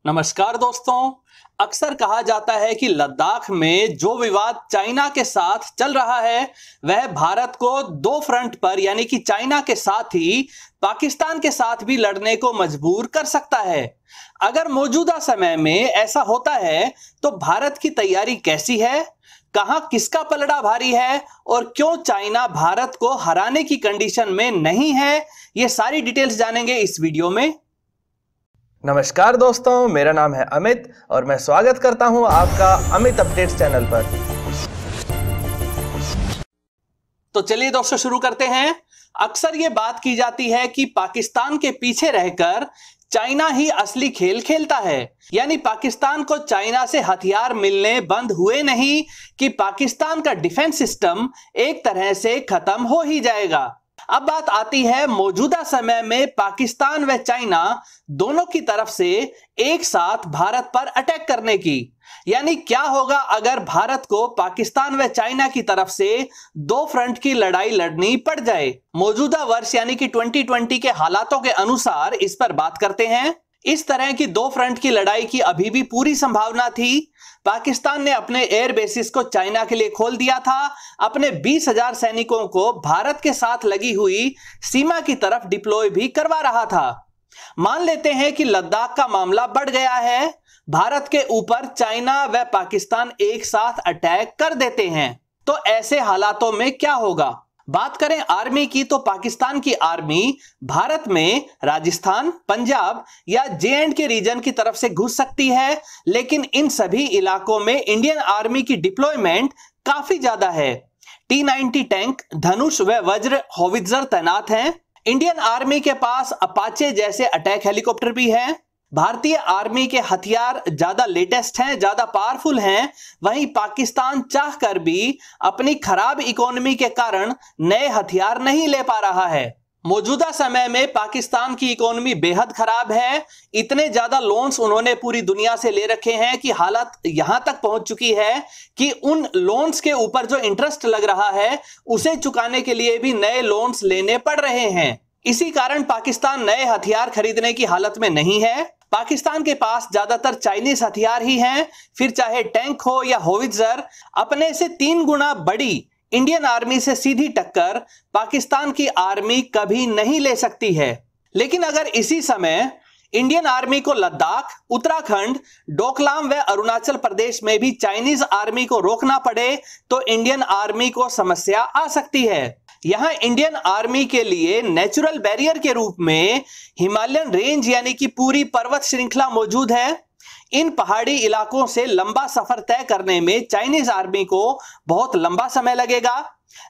नमस्कार दोस्तों। अक्सर कहा जाता है कि लद्दाख में जो विवाद चाइना के साथ चल रहा है वह भारत को दो फ्रंट पर यानी कि चाइना के साथ ही पाकिस्तान के साथ भी लड़ने को मजबूर कर सकता है। अगर मौजूदा समय में ऐसा होता है तो भारत की तैयारी कैसी है, कहां किसका पलड़ा भारी है और क्यों चाइना भारत को हराने की कंडीशन में नहीं है, ये सारी डिटेल्स जानेंगे इस वीडियो में। नमस्कार दोस्तों, मेरा नाम है अमित और मैं स्वागत करता हूं आपका अमित अपडेट्स चैनल पर। तो चलिए दोस्तों शुरू करते हैं। अक्सर ये बात की जाती है कि पाकिस्तान के पीछे रहकर चाइना ही असली खेल खेलता है, यानी पाकिस्तान को चाइना से हथियार मिलने बंद हुए नहीं कि पाकिस्तान का डिफेंस सिस्टम एक तरह से खत्म हो ही जाएगा। अब बात आती है मौजूदा समय में पाकिस्तान व चाइना दोनों की तरफ से एक साथ भारत पर अटैक करने की, यानी क्या होगा अगर भारत को पाकिस्तान व चाइना की तरफ से दो फ्रंट की लड़ाई लड़नी पड़ जाए। मौजूदा वर्ष यानी कि 2020 के हालातों के अनुसार इस पर बात करते हैं। इस तरह की दो फ्रंट की लड़ाई की अभी भी पूरी संभावना थी। पाकिस्तान ने अपने एयर बेसिस को चाइना के लिए खोल दिया था, अपने 20,000 सैनिकों को भारत के साथ लगी हुई सीमा की तरफ डिप्लॉय भी करवा रहा था। मान लेते हैं कि लद्दाख का मामला बढ़ गया है, भारत के ऊपर चाइना व पाकिस्तान एक साथ अटैक कर देते हैं, तो ऐसे हालातों में क्या होगा। बात करें आर्मी की तो पाकिस्तान की आर्मी भारत में राजस्थान, पंजाब या जे.एंड.के रीजन की तरफ से घुस सकती है, लेकिन इन सभी इलाकों में इंडियन आर्मी की डिप्लॉयमेंट काफी ज्यादा है। T-90 टैंक, धनुष व वज्र होवित्जर तैनात हैं। इंडियन आर्मी के पास अपाचे जैसे अटैक हेलीकॉप्टर भी हैं। भारतीय आर्मी के हथियार ज्यादा लेटेस्ट हैं, ज्यादा पावरफुल हैं। वहीं पाकिस्तान चाहकर भी अपनी खराब इकोनॉमी के कारण नए हथियार नहीं ले पा रहा है। मौजूदा समय में पाकिस्तान की इकोनॉमी बेहद खराब है। इतने ज्यादा लोन्स उन्होंने पूरी दुनिया से ले रखे हैं कि हालत यहां तक पहुंच चुकी है कि उन लोन्स के ऊपर जो इंटरेस्ट लग रहा है उसे चुकाने के लिए भी नए लोन्स लेने पड़ रहे हैं। इसी कारण पाकिस्तान नए हथियार खरीदने की हालत में नहीं है। पाकिस्तान के पास ज्यादातर चाइनीज हथियार ही हैं, फिर चाहे टैंक हो या होवित्जर। अपने से 3 गुना बड़ी इंडियन आर्मी से सीधी टक्कर पाकिस्तान की आर्मी कभी नहीं ले सकती है। लेकिन अगर इसी समय इंडियन आर्मी को लद्दाख, उत्तराखंड, डोकलाम व अरुणाचल प्रदेश में भी चाइनीज आर्मी को रोकना पड़े तो इंडियन आर्मी को समस्या आ सकती है। यहां इंडियन आर्मी के लिए नेचुरल बैरियर के रूप में हिमालयन रेंज यानी कि पूरी पर्वत श्रृंखला मौजूद है। इन पहाड़ी इलाकों से लंबा सफर तय करने में चाइनीज आर्मी को बहुत लंबा समय लगेगा।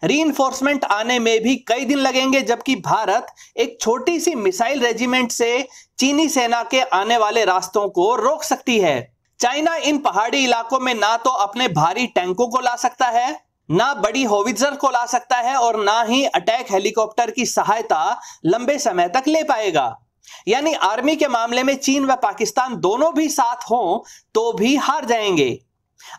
रीइंफोर्समेंट आने में भी कई दिन लगेंगे, जबकि भारत एक छोटी सी मिसाइल रेजिमेंट से चीनी सेना के आने वाले रास्तों को रोक सकती है। चाइना इन पहाड़ी इलाकों में ना तो अपने भारी टैंकों को ला सकता है, ना बड़ी होवित्जर को ला सकता है और ना ही अटैक हेलीकॉप्टर की सहायता लंबे समय तक ले पाएगा। यानी आर्मी के मामले में चीन व पाकिस्तान दोनों भी साथ हों तो भी हार जाएंगे।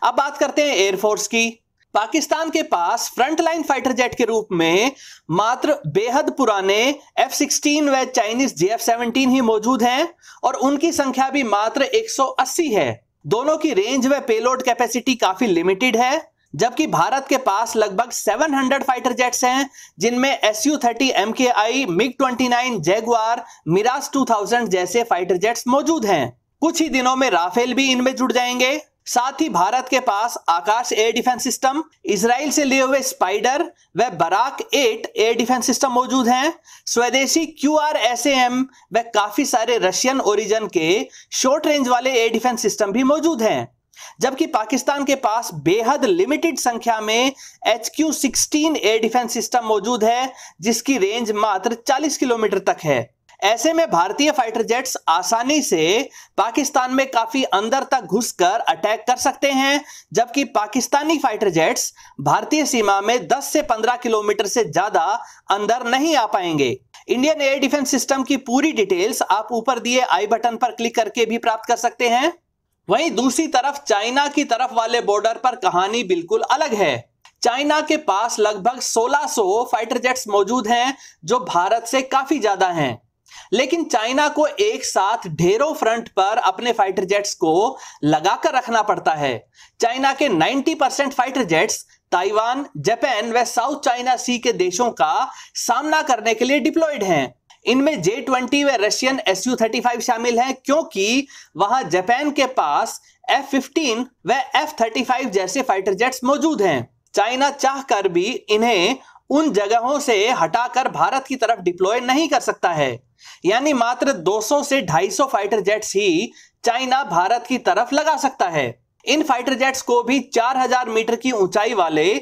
अब बात करते हैं एयरफोर्स की। पाकिस्तान के पास फ्रंटलाइन फाइटर जेट के रूप में मात्र बेहद पुराने F-16 व चाइनीज JF-17 ही मौजूद हैं और उनकी संख्या भी मात्र 180 है। दोनों की रेंज व पेलोड कैपेसिटी काफी लिमिटेड है, जबकि भारत के पास लगभग 700 फाइटर जेट्स हैं, जिनमें Su-30 MKI, MiG-29, Jaguar, Miraj 2000 जैसे फाइटर जेट्स मौजूड हैं। कुछ ही दिनों में राफेल भी इनमें जुड़ जाएंगे। साथ ही भारत के पास आकाश एयर डिफेंस सिस्टम, इजराइल से लिए हुए स्पाइडर व बराक 8 एयर डिफेंस सिस्टम मौजूद हैं। स्वदेशी QRSAM व काफी सारे रशियन ओरिजिन के शॉर्ट रेंज वाले एयर डिफेंस सिस्टम भी मौजूद हैं। जबकि पाकिस्तान के पास बेहद लिमिटेड संख्या में HQ-16 एयर डिफेंस सिस्टम मौजूद है, जिसकी रेंज मात्र 40 किलोमीटर तक है। ऐसे में भारतीय फाइटर जेट्स आसानी से पाकिस्तान में काफी अंदर तक घुसकर अटैक कर सकते हैं, जबकि पाकिस्तानी फाइटर जेट्स भारतीय सीमा में 10 से 15 किलोमीटर से ज्यादा अंदर नहीं आ पाएंगे। इंडियन एयर डिफेंस सिस्टम की पूरी डिटेल्स आप ऊपर दिए आई बटन पर क्लिक करके भी प्राप्त कर सकते हैं। वहीं दूसरी तरफ चाइना की तरफ वाले बॉर्डर पर कहानी बिल्कुल अलग है। चाइना के पास लगभग 1600 फाइटर जेट्स मौजूद हैं, जो भारत से काफी ज्यादा हैं। लेकिन चाइना को एक साथ ढेरों फ्रंट पर अपने फाइटर जेट्स को लगाकर रखना पड़ता है। चाइना के 90% फाइटर जेट्स ताइवान, जापान व साउथ चाइना सी के देशों का सामना करने के लिए डिप्लॉयड हैं। इनमें J-20 व रशियन Su-35 शामिल हैं, क्योंकि वहां जापान के पास F-15 व F-35 जैसे फाइटर जेट्स मौजूद हैं। चाइना चाहकर भी इन्हें उन जगहों से हटाकर भारत की तरफ डिप्लॉय नहीं कर सकता है। यानी मात्र 200 से 250 फाइटर जेट्स ही चाइना भारत की तरफ लगा सकता है। इन फाइटर जेट्स को भी 4000 मीटर की ऊंचाई वाले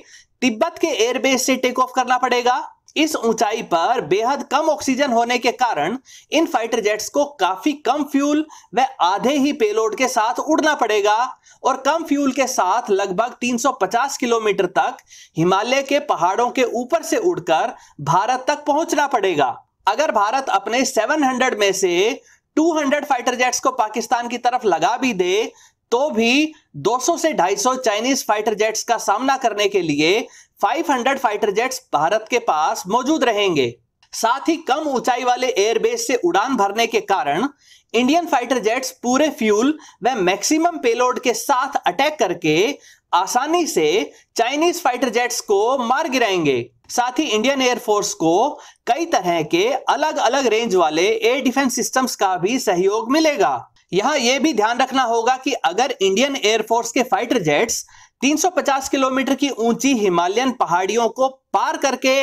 तिब्बत के एयरबेस से टेक ऑफ करना पड़ेगा। इस ऊंचाई पर बेहद कम ऑक्सीजन होने के कारण इन फाइटर जेट्स को काफी कम फ्यूल व आधे ही पेलोड के साथ उड़ना पड़ेगा और कम फ्यूल के साथ लगभग 350 किलोमीटर तक हिमालय के पहाड़ों के ऊपर से उड़कर भारत तक पहुंचना पड़ेगा। अगर भारत अपने 700 में से 200 फाइटर जेट्स को पाकिस्तान की तरफ लगा भी दे तो भी 200 से 250 चाइनीज फाइटर जेट्स का सामना करने के लिए 500 फाइटर जेट्स भारत के पास मौजूद रहेंगे। साथ ही कम ऊंचाई वाले एयरबेस से उड़ान भरने के कारण इंडियन फाइटर जेट्स पूरे फ्यूल व मैक्सिमम पेलोड के साथ अटैक करके आसानी से चाइनीज फाइटर जेट्स को मार गिराएंगे। साथ ही इंडियन एयरफोर्स को कई तरह के अलग अलग रेंज वाले एयर डिफेंस सिस्टम्स का भी सहयोग मिलेगा। यहां यह भी ध्यान रखना होगा कि अगर इंडियन एयरफोर्स के फाइटर जेट्स 350 किलोमीटर की ऊंची हिमालयन पहाड़ियों को पार करके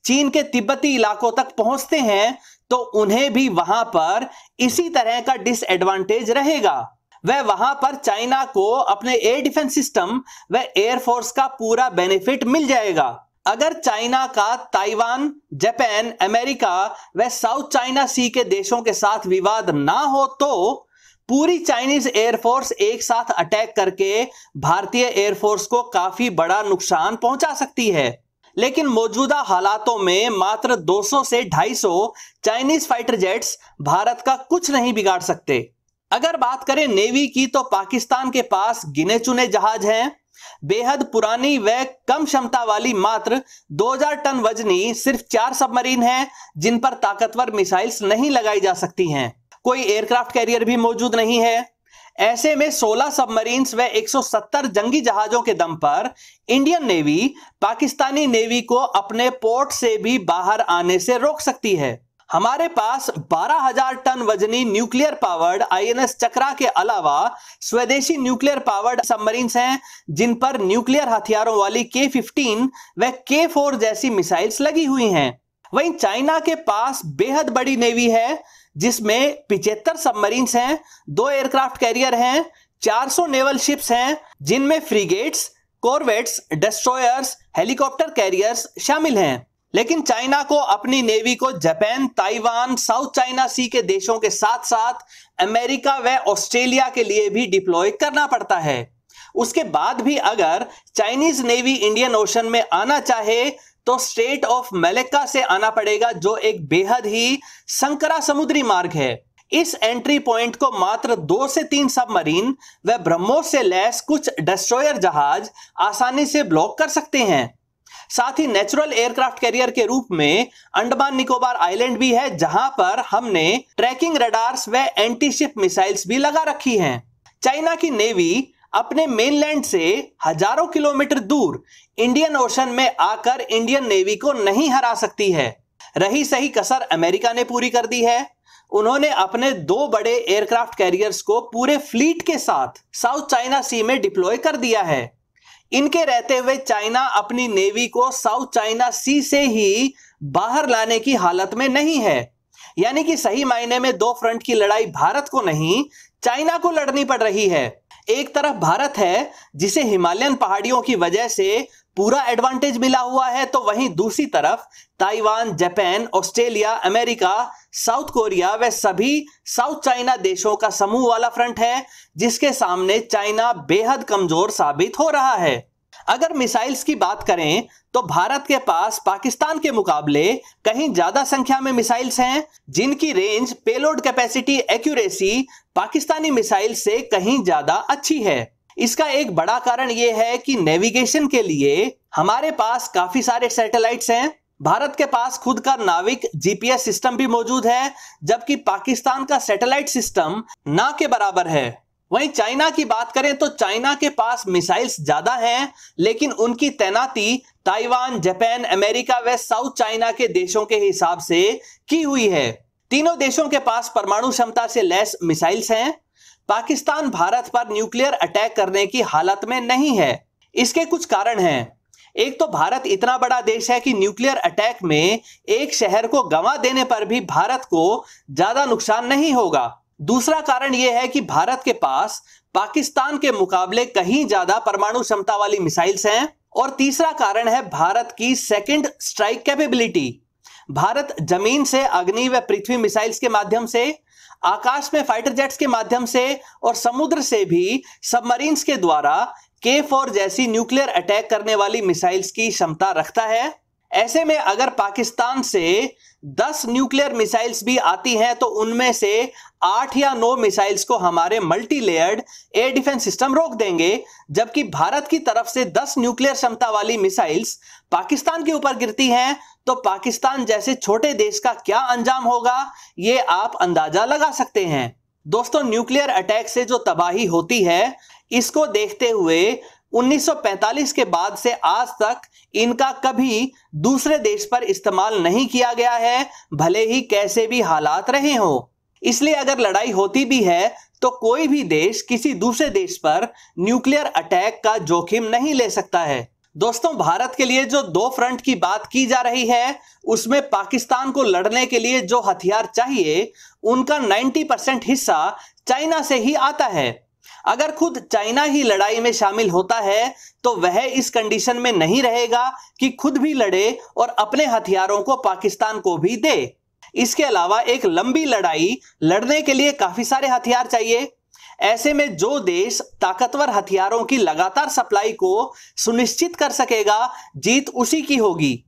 चीन के तिब्बती इलाकों तक पहुंचते हैं तो उन्हें भी वहां पर इसी तरह का डिसएडवांटेज रहेगा। वह वहां पर चाइना को अपने एयर डिफेंस सिस्टम व एयरफोर्स का पूरा बेनिफिट मिल जाएगा। अगर चाइना का ताइवान, जापान, अमेरिका व साउथ चाइना सी के देशों के साथ विवाद ना हो तो पूरी चाइनीज एयरफोर्स एक साथ अटैक करके भारतीय एयरफोर्स को काफी बड़ा नुकसान पहुंचा सकती है। लेकिन मौजूदा हालातों में मात्र 200 से 250 चाइनीज फाइटर जेट्स भारत का कुछ नहीं बिगाड़ सकते। अगर बात करें नेवी की तो पाकिस्तान के पास गिने चुने जहाज हैं। बेहद पुरानी व कम क्षमता वाली मात्र 2000 टन वजनी सिर्फ 4 सबमरीन हैं जिन पर ताकतवर मिसाइल्स नहीं लगाई जा सकती हैं। कोई एयरक्राफ्ट कैरियर भी मौजूद नहीं है। ऐसे में 16 सबमरीन्स व 170 जंगी जहाजों के दम पर इंडियन नेवी पाकिस्तानी नेवी को अपने पोर्ट से भी बाहर आने से रोक सकती है। हमारे पास 12,000 टन वजनी न्यूक्लियर पावर्ड INS चक्रा के अलावा स्वदेशी न्यूक्लियर पावर्ड सबमरीन्स हैं जिन पर न्यूक्लियर हथियारों वाली K-15 व K-4 जैसी मिसाइल्स लगी हुई हैं। वहीं चाइना के पास बेहद बड़ी नेवी है जिसमें 75 सबमरीन्स हैं, 2 एयरक्राफ्ट कैरियर हैं, 400 नेवल शिप्स हैं जिनमें frigates, corvettes, destroyers, helicopter carriers शामिल हैं। लेकिन चाइना को अपनी नेवी को जापान, ताइवान, साउथ चाइना सी के देशों के साथ साथ अमेरिका व ऑस्ट्रेलिया के लिए भी डिप्लॉय करना पड़ता है। उसके बाद भी अगर चाइनीज नेवी इंडियन ओशन में आना चाहे तो स्ट्रेट ऑफ मलक्का से आना पड़ेगा जो एक बेहद ही संकरा समुद्री मार्ग है। इस एंट्री पॉइंट को मात्र 2 से 3 सबमरीन व ब्रह्मोस से लैस कुछ डिस्ट्रॉयर जहाज आसानी से ब्लॉक कर सकते हैं। साथ ही नेचुरल एयरक्राफ्ट कैरियर के रूप में अंडमान निकोबार आइलैंड भी है जहां पर हमने ट्रैकिंग रडार्स व एंटी शिप मिसाइल्स भी लगा रखी हैं। चाइना की नेवी अपने मेनलैंड से हजारों किलोमीटर दूर इंडियन ओशन में आकर इंडियन नेवी को नहीं हरा सकती है। रही सही कसर अमेरिका ने पूरी कर दी है। उन्होंने अपने 2 बड़े एयरक्राफ्ट कैरियर्स को पूरे फ्लीट के साथ साउथ चाइना सी में डिप्लॉय कर दिया है। इनके रहते हुए चाइना अपनी नेवी को साउथ चाइना सी से ही बाहर लाने की हालत में नहीं है। यानी कि सही मायने में 2 फ्रंट की लड़ाई भारत को नहीं चाइना को लड़नी पड़ रही है। एक तरफ भारत है जिसे हिमालयन पहाड़ियों की वजह से पूरा एडवांटेज मिला हुआ है तो वहीं दूसरी तरफ Taiwan, Japan, Australia, America, south Korea व सभी साउथ चाइना देशों का समूह वाला फ्रंट है जिसके सामने चाइना बेहद कमजोर साबित हो रहा है। अगर मिसाइल्स की बात करें तो भारत के पास पाकिस्तान के मुकाबले कहीं ज्यादा संख्या में मिसाइल्स हैं जिनकी range, payload capacity, accuracy Pakistani missile से कहीं ज्यादा अच्छी है। इसका एक बड़ा कारण यह है कि नेविगेशन के लिए हमारे पास काफी सारे सैटेलाइट्स हैं। भारत के पास खुद का नाविक जीपीएस सिस्टम भी मौजूद है, जबकि पाकिस्तान का सैटेलाइट सिस्टम ना के बराबर है। वहीं चाइना की बात करें तो चाइना के पास मिसाइल्स ज्यादा हैं, लेकिन उनकी तैनाती ताइवान, जापान, अमेरिका व साउथ चाइना के देशों के हिसाब से की हुई है। तीनों देशों के पास परमाणु क्षमता से लैस मिसाइल्स हैं। पाकिस्तान भारत पर न्यूक्लियर अटैक करने की हालत में नहीं है। इसके कुछ कारण हैं। एक तो भारत इतना बड़ा देश है कि न्यूक्लियर अटैक में एक शहर को गंवा देने पर भी भारत को ज्यादा नुकसान नहीं होगा। दूसरा कारण यह है कि भारत के पास पाकिस्तान के मुकाबले कहीं ज्यादा परमाणु क्षमता वाली मिसाइल्स हैं। और तीसरा कारण है भारत की सेकंड स्ट्राइक कैपेबिलिटी। भारत जमीन से अग्नि व पृथ्वी मिसाइल्स के माध्यम से, आकाश में फाइटर जेट्स के माध्यम से और समुद्र से भी सबमरीन्स के द्वारा K4 जैसी न्यूक्लियर अटैक करने वाली मिसाइल्स की क्षमता रखता है। ऐसे में अगर पाकिस्तान से 10 न्यूक्लियर मिसाइल्स भी आती हैं तो उनमें से 8 या 9 मिसाइल्स को हमारे multi layered air defence system रोक देंगे, जबकि भारत की तरफ से 10 न्यूक्लियर क्षमता वाली मिसाइल्स पाकिस्तान के ऊपर गिरती हैं तो पाकिस्तान जैसे छोटे देश का क्या अंजाम होगा, ये आप अंदाजा लगा सकते हैं। दोस्तों, न्यूक्लियर अटैक से जो तबाही होती है, इसको देखते हुए 1945 के बाद से आज तक इनका कभी दूसरे देश पर इस्तेमाल नहीं किया गया है, भले ही कैसे भी हालात रहे हो। इसलिए अगर लड़ाई होती भी है तो कोई भी देश किसी दूसरे देश पर न्यूक्लियर अटैक का जोखिम नहीं ले सकता है। दोस्तों, भारत के लिए जो 2 फ्रंट की बात की जा रही है, उसमें पाकिस्तान को लड़ने के लिए जो हथियार चाहिए, उनका 90% हिस्सा चाइना से ही आता है। अगर खुद चाइना ही लड़ाई में शामिल होता है तो वह इस कंडीशन में नहीं रहेगा कि खुद भी लड़े और अपने हथियारों को पाकिस्तान को भी दे। इसके अलावा एक लंबी लड़ाई लड़ने के लिए काफी सारे हथियार चाहिए। ऐसे में जो देश ताकतवर हथियारों की लगातार सप्लाई को सुनिश्चित कर सकेगा, जीत उसी की होगी।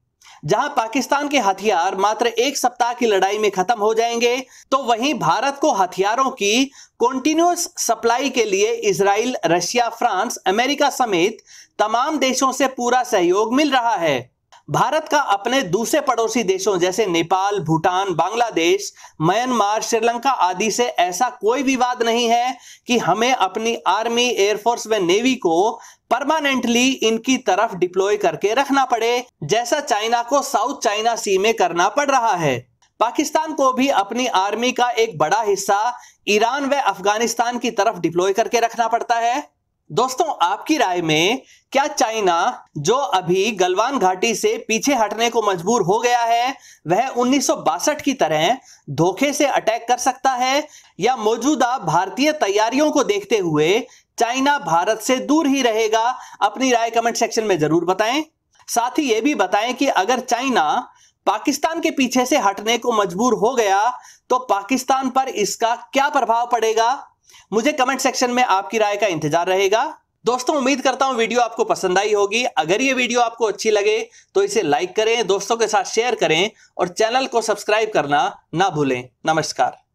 जहां पाकिस्तान के हथियार मात्र 1 सप्ताह की लड़ाई में खत्म हो जाएंगे, तो वहीं भारत को हथियारों की कॉन्टिन्यूअस सप्लाई के लिए इजराइल, रशिया, फ्रांस, अमेरिका समेत तमाम देशों से पूरा सहयोग मिल रहा है। भारत का अपने दूसरे पड़ोसी देशों जैसे नेपाल, भूटान, बांग्लादेश, म्यांमार, श्रीलंका आदि से ऐसा कोई विवाद नहीं है कि हमें अपनी आर्मी, एयरफोर्स व नेवी को परमानेंटली इनकी तरफ डिप्लॉय करके रखना पड़े, जैसा चाइना को साउथ चाइना सी में करना पड़ रहा है। पाकिस्तान को भी अपनी आर्मी का एक बड़ा हिस्सा ईरान व अफगानिस्तान की तरफ डिप्लॉय करके रखना पड़ता है। दोस्तों, आपकी राय में क्या चाइना, जो अभी गलवान घाटी से पीछे हटने को मजबूर हो गया है, वह 1962 की तरह धोखे से अटैक कर सकता है, या मौजूदा भारतीय तैयारियों को देखते हुए चाइना भारत से दूर ही रहेगा? अपनी राय कमेंट सेक्शन में जरूर बताएं। साथ ही यह भी बताएं कि अगर चाइना पाकिस्तान के पीछे से हटने को मजबूर हो गया तो पाकिस्तान पर इसका क्या प्रभाव पड़ेगा? मुझे कमेंट सेक्शन में आपकी राय का इंतजार रहेगा। दोस्तों, उम्मीद करता हूं वीडियो आपको पसंद आई होगी। अगर ये वीडियो आपको अच्छी लगे तो इसे लाइक करें, दोस्तों के साथ शेयर करें और चैनल को सब्सक्राइब करना ना भूलें। नमस्कार।